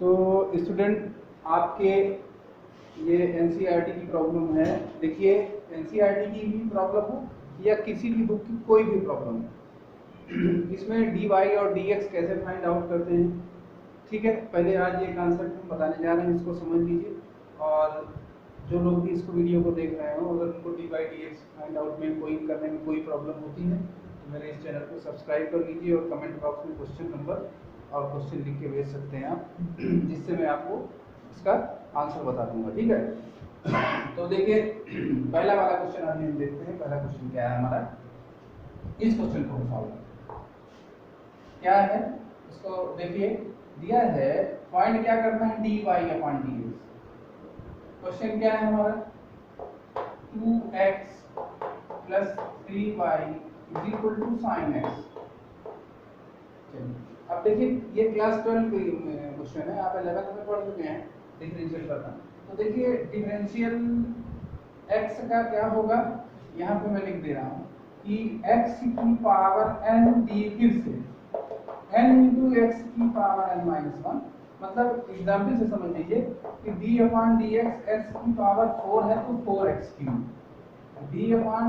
तो स्टूडेंट आपके ये एनसीईआरटी की प्रॉब्लम है। देखिए एनसीईआरटी की भी प्रॉब्लम हो या किसी भी बुक की कोई भी प्रॉब्लम हो, इसमें डी वाई और डी एक्स कैसे फाइंड आउट करते हैं। ठीक है, पहले आज ये कॉन्सेप्ट हम बताने जा रहे हैं, इसको समझ लीजिए। और जो लोग भी इसको वीडियो को देख रहे हो, अगर उनको D Y D X find out में कोई करने में कोई प्रॉब्लम होती है तो मेरे इस चैनल को सब्सक्राइब कर लीजिए और कमेंट बॉक्स में क्वेश्चन नंबर और क्वेश्चन लिख के भेज सकते हैं आप, जिससे मैं आपको इसका आंसर बता दूंगा। ठीक है, तो देखिए पहला वाला क्वेश्चन अभी हम देखते हैं। पहला क्वेश्चन क्या है हमारा, इस क्वेश्चन को सॉल्व क्या है, इसको देखिए दिया है पॉइंट क्या करना है, D Y upon D X. Question क्या है हमारा, 2x plus 3y is equal to sine X. अब देखिए ये क्लास 12 क्वेश्चन है, आप 11th में पढ़ चुके हैं डिफरेंशियल करना। तो देखिए डिफरेंशियल x का क्या होगा, यहाँ पे मैं लिख दे रहा हूँ कि x की पावर n डी, फिर से n इंटू एक्स की पावर n माइनस 1। मतलब एग्जाम्पल से समझ लीजिए कि d upon D x x की पावर 4 है तो 4x cube. d upon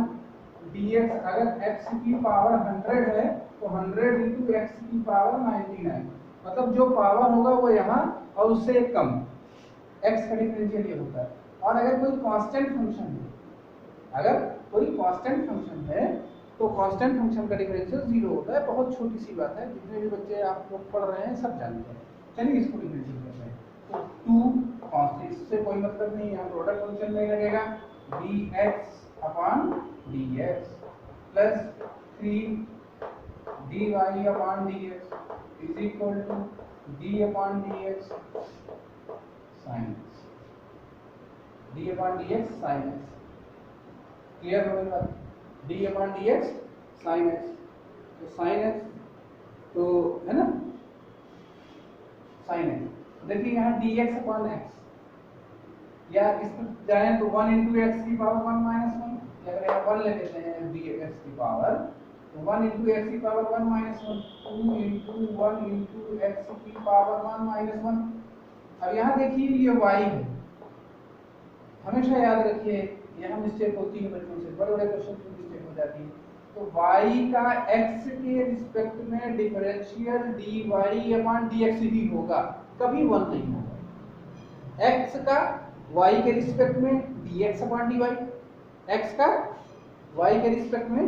D x अगर x की पावर 100 है तो 100 इंटू एक्स की पावर 99। मतलब जो पावर होगा वो यहाँ और उससे एक कम, x का डिफरेंशियल ये होता है। और अगर कोई कांस्टेंट फंक्शन है, अगर कोई कांस्टेंट फंक्शन है तो कांस्टेंट फंक्शन का डिफरेंशियल 0 होता है। बहुत छोटी सी बात है, जितने भी बच्चे आप लोग पढ़ रहे हैं सब जानते हैं। चलिए इसको डिफरेंशियल करते हैं। तो 2 कांस्टेंट, इससे कोई मतलब नहीं, यहाँ प्रोडक्ट फंक्शन में लगेगा dx upon dx plus 3 dy upon dx is equal to d upon dx sin x, d upon dx sin x। Clear हो गई बात, d upon dx sin x। तो sin x तो है ना sin x। देखिए यहाँ dx अपॉन x, या इस पर जाए तो 1 इंटू एक्स की पावर 1 माइनस 1। अगर यहाँ 1 ले लेते हैं dx की पावर, तो 1 इंटू एक्स की power 1 minus 1, 2 into 1 into x की पावर 1 माइनस 1। अब यहाँ देखिए ये y है, हमेशा याद रखिए यहाँ मिस्टेक होती है बच्चों से, बड़े बड़े क्वेश्चन में मिस्टेक हो जाती है। तो y का x के रिस्पेक्ट में डिफरेंशियल dy अपॉन dx ही होगा, कभी 1 नहीं होगा। x का y के रिस्पेक्ट में dx अपॉन dy, x का y के रिस्पेक्ट में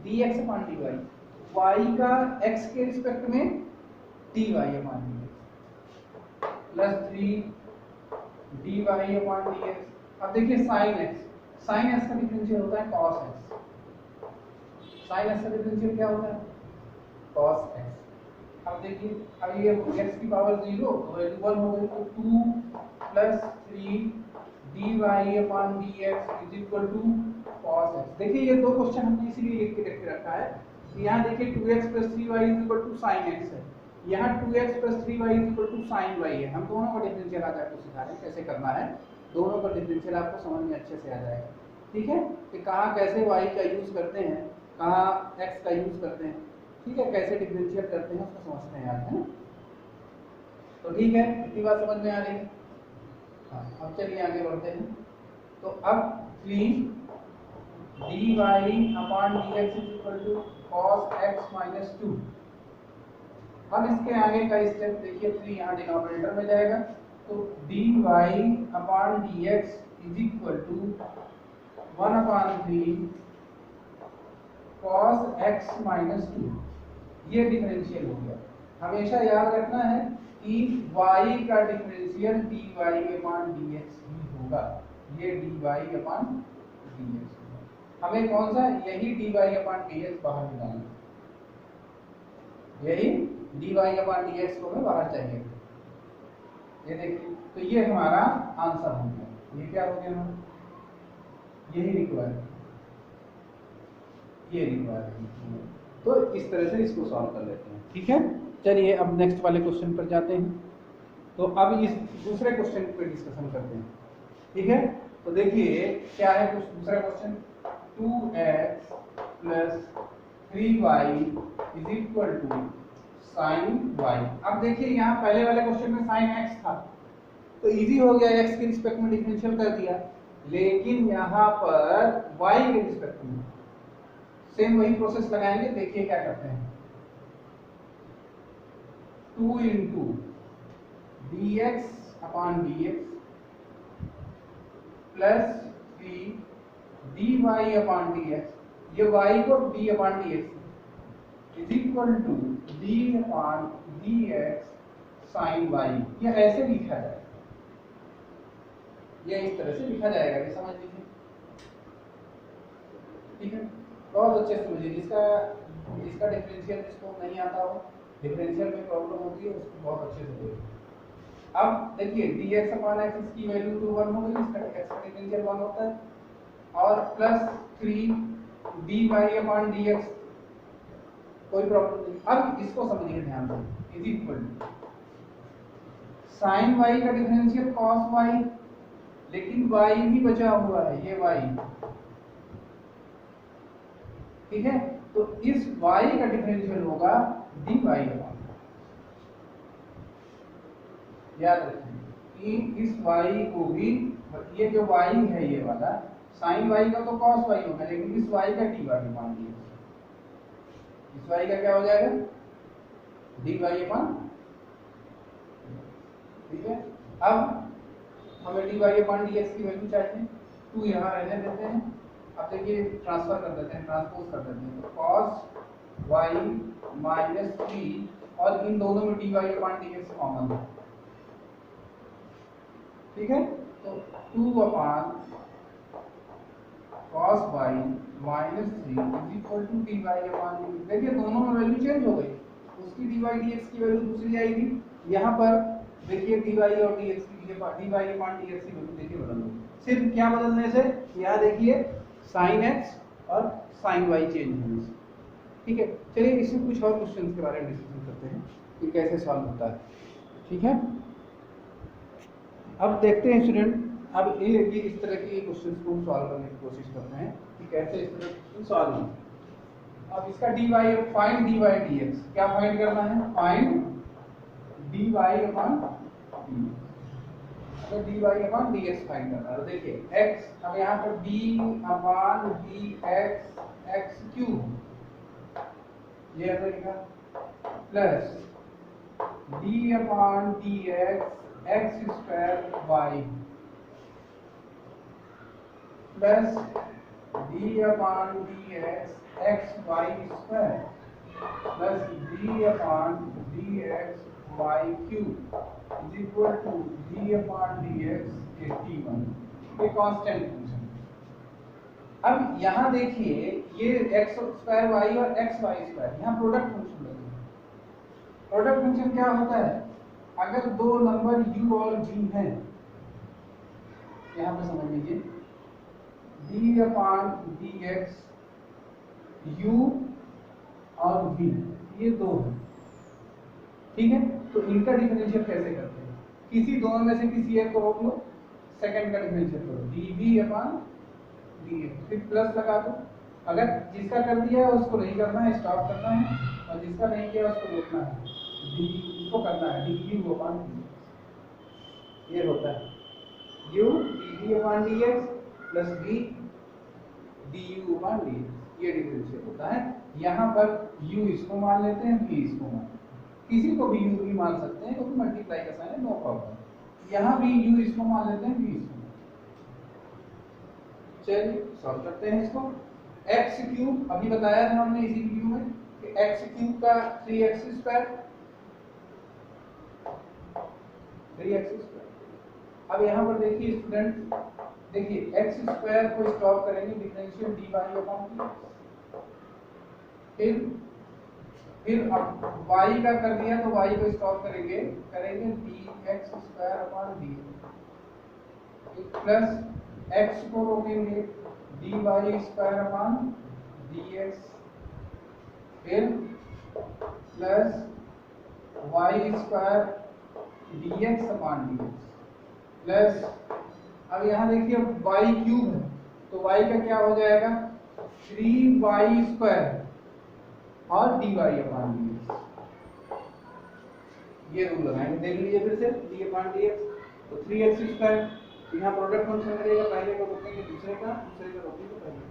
dx अपॉन dy, y का x के रिस्पेक्ट में dy upon dx plus 3 dy upon dx। अब देखिए sin x, sin x का डिफरेंशियल होता है cos x। sin x का डिफरेंशियल क्या होता है, cos x। अब देखिए अब ये x की पावर 0 तो वैल्यू 1 हो गई, तो 2 plus 3 dy upon dx is equal to cos x। देखिए ये दो क्वेश्चन हमने इसीलिए लिख के रखा है कि यहाँ देखिए 2x plus 3y is equal to sin x है, यहाँ 2x plus 3y is equal to sin y है। हम दोनों का डिफरेंशियल आज आपको सिखा रहे हैं कैसे करना है, दोनों का डिफरेंशियल आपको समझ में अच्छे से आ जाएगा। ठीक है, कि कहाँ कैसे y का यूज करते हैं, कहाँ x का यूज करते हैं, ठीक है, कैसे डिफरेंशियल करते हैं उसको समझते हैं आज, है ना। तो ठीक है, इतनी बात समझ में आ रही है। हाँ, अब चलिए आगे बढ़ते हैं। तो अब 3 dy upon dx is equal to cos x minus 2। अब इसके आगे का स्टेप देखिए, 3 यहाँ डिनोमिनेटर में जाएगा, तो dy upon dx is equal to 1 अपॉन 3 cos x माइनस 2। ये डिफरेंशियल हो गया। हमेशा याद रखना है कि y का डिफरेंशियल dy अपॉन dx ही होगा, ये dy अपॉन dx। हमें कौन सा, यही dy अपॉन dx बाहर निकालना, यही dy अपॉन dx को हमें बाहर चाहिए। ये देखिए, तो ये हमारा आंसर हो गया। ये क्या हो गया हमारा, यही रिक्वायर्ड, ये रिक्वायर्ड। तो इस तरह से इसको सॉल्व कर लेते हैं। ठीक है, चलिए अब नेक्स्ट वाले क्वेश्चन पर जाते हैं। तो अब इस दूसरे क्वेश्चन पे डिस्कशन करते हैं। ठीक है, तो देखिए क्या है कुछ दूसरा question, 2x plus 3y is equal to sine y. अब देखिए यहाँ पहले वाले क्वेश्चन में साइन एक्स था तो इजी हो गया, एक्स के रिस्पेक्ट में डिफरेंशियल कर दिया, लेकिन यहाँ पर वाई के रिस्पेक्ट में सेम वही प्रोसेस लगाएंगे। देखिए क्या करते हैं, 2 into d x upon D x plus 3 d Y upon D x, ये वाई को d upon D x is equal to d upon D x sine y. ये ऐसे लिखा जाएगा, ये इस तरह से लिखा जाएगा, ये समझ लीजिए, ठीक है। बहुत अच्छे से समझिए, जिसका डिफरेंशियल जिसको नहीं आता हो, डिफरेंशियल में प्रॉब्लम होती है, उसको बहुत अच्छे से देखिए। अब देखिए dx अपॉन x इसकी वैल्यू तो 1 हो गई, इसका x का डिफरेंशियल 1 होता है, और प्लस 3 dy अपॉन dx, कोई प्रॉब्लम नहीं। अब इसको समझिए ध्यान से, is equal to sine y का डिफरेंशियल cos y, लेकिन y भी बचा हुआ है, ये y, ठीक है। तो इस y का डिफरेंशियल होगा dy अपॉन, याद रखें कि इस y को भी, ये जो y है ये वाला साइन y का तो cos y होगा, लेकिन इस y का dy अपॉन dy, इस y का क्या हो जाएगा dy अपॉन, ठीक है। अब हमें dy अपॉन dx की वैल्यू चाहिए, 2 यहाँ रहने देते हैं। अब देखिए ट्रांसफर कर देते हैं, ट्रांसपोज कर देते हैं, तो cos y माइनस 3 और इन दोनों में dy अपॉन dx कॉमन है, ठीक है। तो 2 upon cos y minus 3 is equal to dy upon dx। देखिए दोनों में वैल्यू चेंज हो गई, उसकी dy dx की वैल्यू दूसरी आएगी, यहाँ पर देखिए dy और dx की dy अपॉन dx की वैल्यू देखिए बदल गई, सिर्फ क्या बदलने से, यहाँ देखिए sin x और sin y चेंज होने से, ठीक है। चलिए इसमें कुछ और क्वेश्चंस के बारे में डिस्कशन करते हैं कि कैसे सॉल्व होता है, ठीक है। अब देखते हैं स्टूडेंट, अब ये इस तरह के क्वेश्चंस को सॉल्व करने की कोशिश करते हैं कि कैसे इस तरह क्वेश्चन सॉल्व हों। अब इसका dy, फाइंड dy dx, क्या फाइंड करना है, फाइंड dy अपॉन dx, तो dy अपॉन dx फाइंड करना है। तो देखिए x, अब यहाँ पर d upon dx x cube, ये हमने लिखा, plus d upon dx x square y, plus d upon dx x y square, plus d upon dx y cube is equal to d upon dx 81, ये constant function. अब यहाँ देखिए ये x square y और x y square, यहाँ product function लगे। Product function क्या होता है, अगर दो नंबर u और v हैं, यहाँ पे समझ लीजिए d अपॉन dx u और v, ये दो है, ठीक है। तो इनका डिफरेंशियल कैसे करते हैं, किसी दोनों में से किसी एक को रोक लो, सेकंड का डिफरेंशियल करो dv अपॉन dx, फिर प्लस लगा दो। अगर जिसका कर दिया है उसको नहीं करना है, स्टॉप करना है, और जिसका नहीं किया उसको रोकना है, इसको करना है du अपॉन dx, ये होता है u dv upon dx plus v du upon dx, ये डिफरेंशियल होता है। यहाँ पर u इसको मान लेते हैं, v इसको मान, किसी को भी u भी मान सकते हैं क्योंकि मल्टीप्लाई का साइन है, नो प्रॉब्लम। यहाँ भी u इसको मान लेते हैं, v इसको। चलिए सॉल्व करते हैं इसको। x क्यूब, अभी बताया था हमने इसी वीडियो में कि x क्यूब का 3x स्क्वायर, 3x स्क्वायर। अब यहाँ पर देखिए स्टूडेंट, देखिए x स्क्वायर को स्टॉप करेंगे, डिफरेंशियल dy अपॉन dx, फिर अब y का कर दिया तो y को स्टॉप करेंगे dx square upon dx, plus x को रोकेंगे dy स्क्वायर अपॉन dx, फिर plus y square dx upon dx, plus अब यहाँ देखिए y क्यूब है तो y का क्या हो जाएगा 3y स्क्वायर और dy अपॉन dx, ये रूल लगाएंगे, देख लीजिए फिर से डी अपॉन डी एक्स। तो 3x², यहाँ प्रोडक्ट फंक्शन करेगा, पहले को रोकेंगे दूसरे का, दूसरे को रोकेंगे पहले का,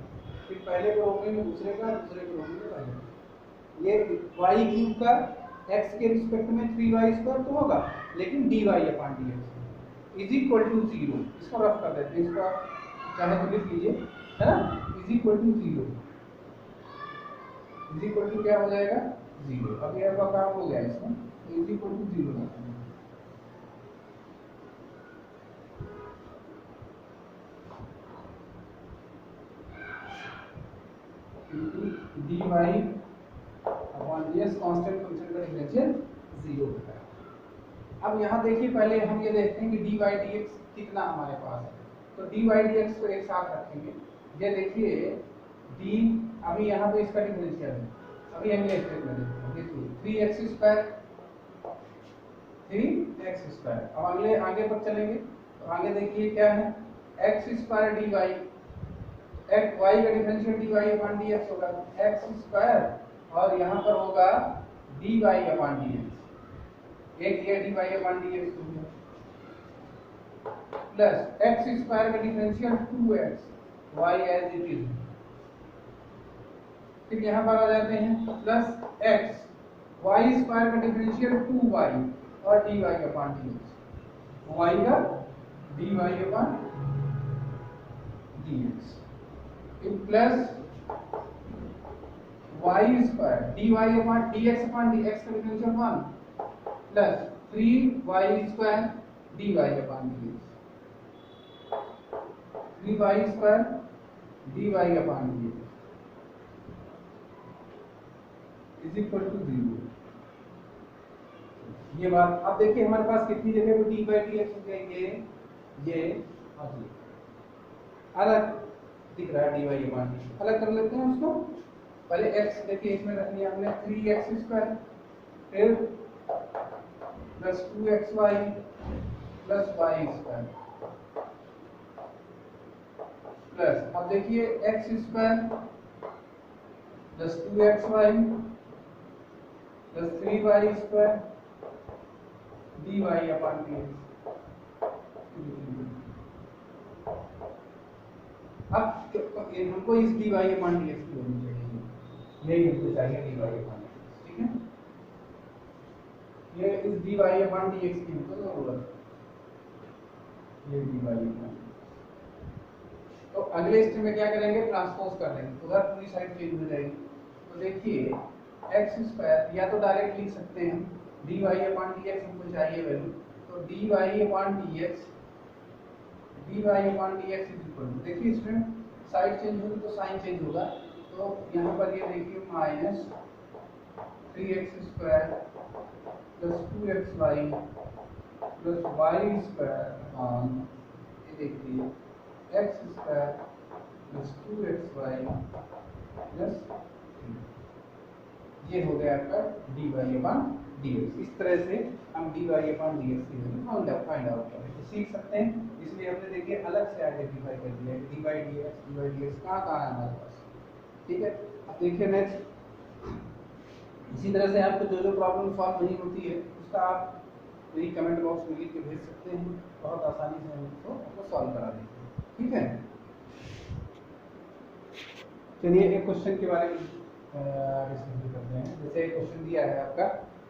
फिर पहले को रोकेंगे दूसरे का, दूसरे को रोकेंगे पहले का। ये y³ का x के रिस्पेक्ट में 3y² तो होगा, लेकिन dy upon dx is equal to 0। इसको रफ कर देते हैं, इसको चाहे तो लिख लीजिए, है ना, is equal to 0, is equal to क्या हो जाएगा 0। अब ये आपका काम हो गया इसमें, इज इक्वल टू 0 रखते हैं। dy upon dx constant function का डिफरेंशियल 0 होता है। अब यहाँ देखिए, पहले हम ये देखते हैं कि dy dx कितना हमारे पास है। तो dy dx को एक साथ रखेंगे। ये देखिए d, अभी यहाँ पे इसका डिफरेंशियल है, अभी अगले स्टेप में देखते हैं। देखिए 3x², 3x²। अब अगले आगे पर चलेंगे, तो आगे देखिए क्या है, x² dy, x y का डिफरेंशियल dy अपॉन dx होगा, x² और यहाँ पर होगा dy अपॉन dx, एक ये dy अपॉन dx हो गया, प्लस x² का differential 2x y as it is. फिर यहाँ पर आ जाते हैं प्लस x y² का डिफरेंशियल 2y और dy अपॉन dx, y का dy upon dx, plus y² dy upon dx upon dx का differential 1 plus 3y² dy upon dx, 3y² dy upon dx is equal to 0। ये बात अब देखिए हमारे पास कितनी जगह पे d/dx हो गया, ये और ये अलग दिख रहा है, dy अपॉन dx अलग कर लेते हैं उसको। पहले x देखिए इसमें रख लिया हमने 3x², फिर plus 2xy plus y², plus अब देखिए x² plus 2xy plus 3y² dy upon dx। अब हमको इस dy अपॉन dx की वैल्यू चाहिए, यही हमको चाहिए dy अपॉन dx, ठीक है। ये इस dy अपॉन dx की हमको जरूरत है, ये dy अपॉन। तो अगले स्टेप में क्या करेंगे, ट्रांसपोज कर देंगे, उधर पूरी साइड चेंज हो जाएगी। तो देखिए x² या तो डायरेक्ट लिख सकते हैं, dy अपॉन dx हमको चाहिए वैल्यू, तो dy upon dx is equal to, देखिए इसमें साइड चेंज होगी तो साइन चेंज होगा, तो यहाँ पर ये देखिए minus 3x² plus 2xy plus y² upon, ये देखिए x² प्लस 2xy प्लस, ये हो गया आपका dy अपॉन dx। इस तरह से हम dy अपॉन dx की वैल्यू फाइंड आउट करेंगे, सीख सकते हैं। इसलिए हमने देखिए अलग से आइडेंटिफाई कर दिया है dy कहाँ कहाँ है हमारे पास, ठीक है। अब देखिए नेक्स्ट, इसी तरह से आपको जो जो प्रॉब्लम सॉल्व नहीं होती है उसका आप मेरी कमेंट बॉक्स में लिख के भेज सकते हैं, बहुत आसानी से हम उसको आपको सॉल्व करा देंगे, ठीक है। चलिए एक क्वेश्चन के बारे में डिस्कस करते हैं। जैसे एक क्वेश्चन दिया है आपका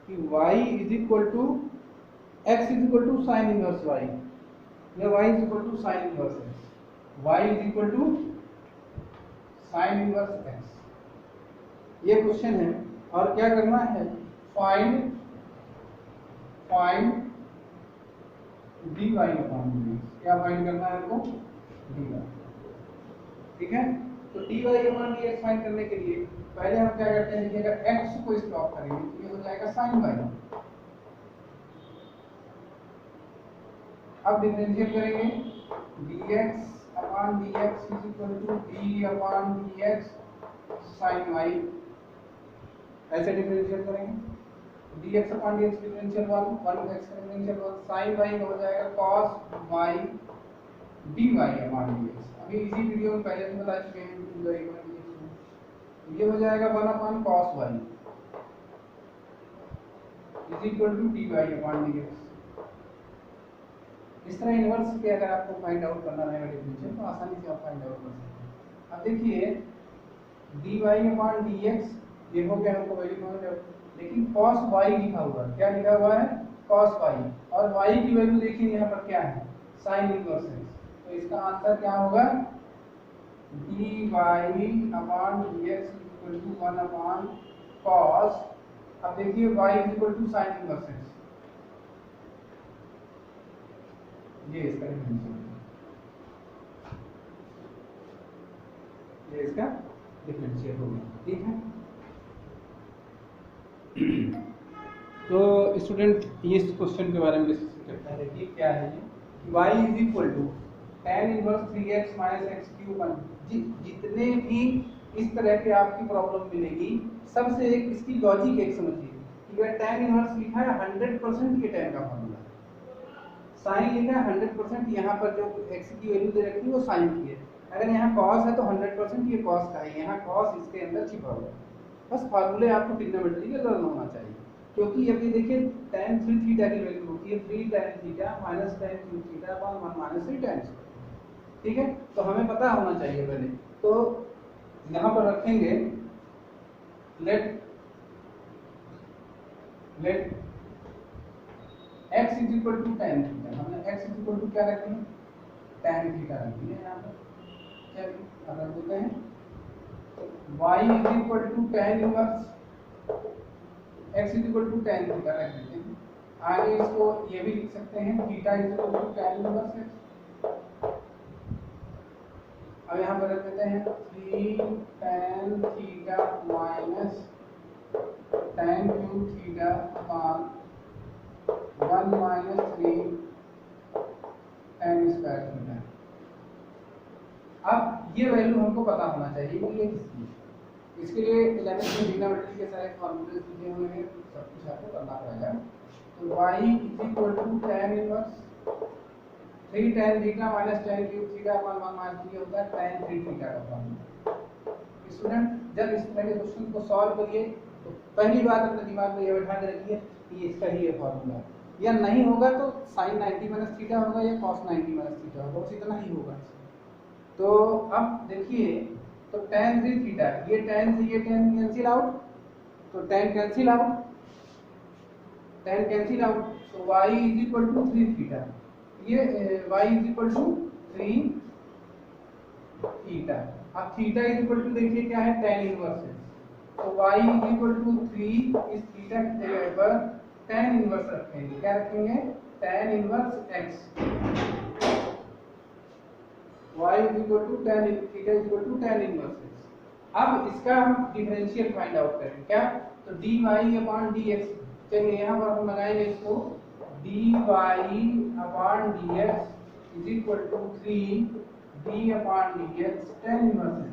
कि y is equal to x is equal to sine inverse y, या y is equal to sine inverse x, y is equal to sine inverse x, ये क्वेश्चन है। और क्या करना है, फाइंड dy अपॉन dx, क्या फाइंड करना है आपको, dy, ठीक है। तो dy अपॉन dx फाइंड करने के लिए पहले हम क्या करते हैं, देखिए अगर x को स्टॉप करेंगे तो ये हो जाएगा sin y। अब डिफरेंशिएट करेंगे, dx upon dx is equal to d upon dx sin y, ऐसे डिफरेंशिएट करेंगे। dx upon dx differential 1 1x का डिफरेंशियल 1 sin y हो जाएगा cos y dy upon dx। अभी इसी वीडियो में पहले भी बता चुके हैं dy अपॉन dx, ये हो जाएगा 1 upon cos y, is equal to dy upon dx। इस तरह इनवर्स के अगर आपको फाइंड आउट करना रहेगा डिफरेंशियल तो आसानी से आप फाइंड आउट कर सकते हैं। अब देखिए dy अपॉन dx ये हो गया हमको वैल्यू मालूम है, लेकिन cos y लिखा हुआ है। क्या लिखा हुआ है? cos y, और y की वैल्यू देखिए यहाँ पर क्या है? sin inverse x। तो इसका आंसर क्या होगा? dy upon dx equal to 1 upon cos, अब देखिए y equal to sin inverse x, ये इसका डिफरेंशियल है, ये इसका डिफरेंशियल हो गया। ठीक है, तो स्टूडेंट ये इस क्वेश्चन के बारे में डिस्कस करता है कि क्या है ये y is equal to tan inverse 3x minus x cube. जितने भी इस तरह के आपकी प्रॉब्लम मिलेगी सबसे एक इसकी लॉजिक एक समझिए कि अगर tan इनवर्स लिखा है 100% ये tan का फॉर्मूला है, साइन लिखा है 100%, यहाँ पर जो x की वैल्यू दे रखी है वो साइन की है, अगर यहाँ cos है तो 100% ये cos का है, यहाँ cos इसके अंदर छिपा हुआ है। बस फार्मूले आपको ट्रिग्नोमेट्री के लर्न होना चाहिए, क्योंकि अभी देखिए tan 3 थीटा की वैल्यू होती है 3 tan theta minus tan cube theta upon 1 minus 3 tan square. ठीक है, तो हमें पता होना चाहिए पहले, तो यहाँ पर रखेंगे let x is equal to tan theta. हमने x इज इक्वल टू क्या रखे हैं? tan थीटा रख दिया यहाँ पर। चलिए अब रख देते हैं y is equal to tan inverse x is equal to tan theta रख देते हैं। आगे इसको ये भी लिख सकते हैं theta is equal to tan inverse x। अब यहाँ पर रख देते हैं 3 tan theta minus tan cube theta upon 1 minus 3 tan square theta. अब ये वैल्यू हमको पता होना चाहिए कि ये किसकी है। इसके लिए 11th में ट्रिग्नोमेट्री के सारे फॉर्मूले दिए हुए हैं, सब कुछ आपको करना पड़ेगा। तो y is equal to tan inverse 3 tan theta minus tan cube theta upon 1 minus 3 होता है tan 3 थीटा का फॉर्मूला। स्टूडेंट जब इस तरह के क्वेश्चन को सॉल्व करिए तो पहली बात अपने दिमाग में ये बैठा के रखिए कि इसका ही ये फॉर्मूला है, या नहीं होगा तो sin 90 माइनस थीटा होगा या cos 90 माइनस थीटा होगा, बस इतना ही होगा। तो अब देखिए तो tan 3 थीटा, ये tan से ये tan कैंसिल आउट, तो tan cancel out, tan cancel out, तो y is equal to 3 theta, ये y is equal to 3 theta. अब थीटा इज इक्वल टू देखिए क्या है? tan इनवर्स है, तो y इज इक्वल टू 3 इस थीटा की जगह पर tan इनवर्स रखेंगे। क्या रखेंगे? tan inverse x, y is equal to tan theta is equal to tan inverse x। अब इसका हम डिफरेंशियल फाइंड आउट करेंगे क्या? तो dy अपॉन dx, चलिए यहाँ पर हम लगाएंगे इसको dy upon dx is equal to 3 d upon dx tan inverse x।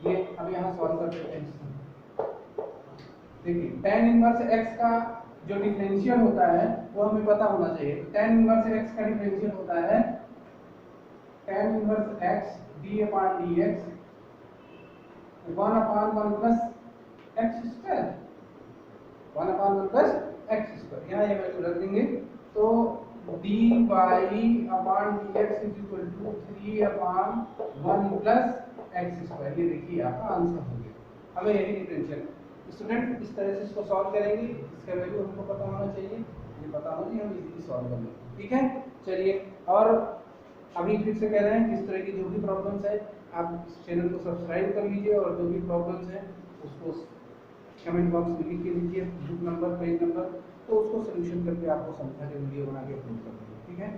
ये अब यहाँ सॉल्व कर देते हैं। देखिए tan इनवर्स x का जो डिफरेंशियल होता है वो हमें पता होना चाहिए। tan इनवर्स x का डिफरेंशियल होता है tan inverse x d upon dx 1 upon 1 plus x square, 1 upon 1 plus x square. यहाँ ये वैल्यू रख देंगे तो dy upon dx is equal to 3 upon 1 plus x square. ये देखिए आपका आंसर हो गया। हमें यही डिफरेंशियल स्टूडेंट इस तरह से इसको सॉल्व करेंगे, इसका वैल्यू हमको पता होना चाहिए, ये पता होना चाहिए, हम इजीली सॉल्व कर लेंगे। ठीक है, चलिए और अभी फिर से कह रहे हैं किस तरह की जो भी प्रॉब्लम्स है आप चैनल को सब्सक्राइब कर लीजिए, और जो भी प्रॉब्लम्स हैं उसको कमेंट बॉक्स में लिख के लीजिए, बुक नंबर, पेज नंबर, तो उसको सोल्यूशन करके आपको समझा के वीडियो बना के अपलोड कर देंगे। ठीक है।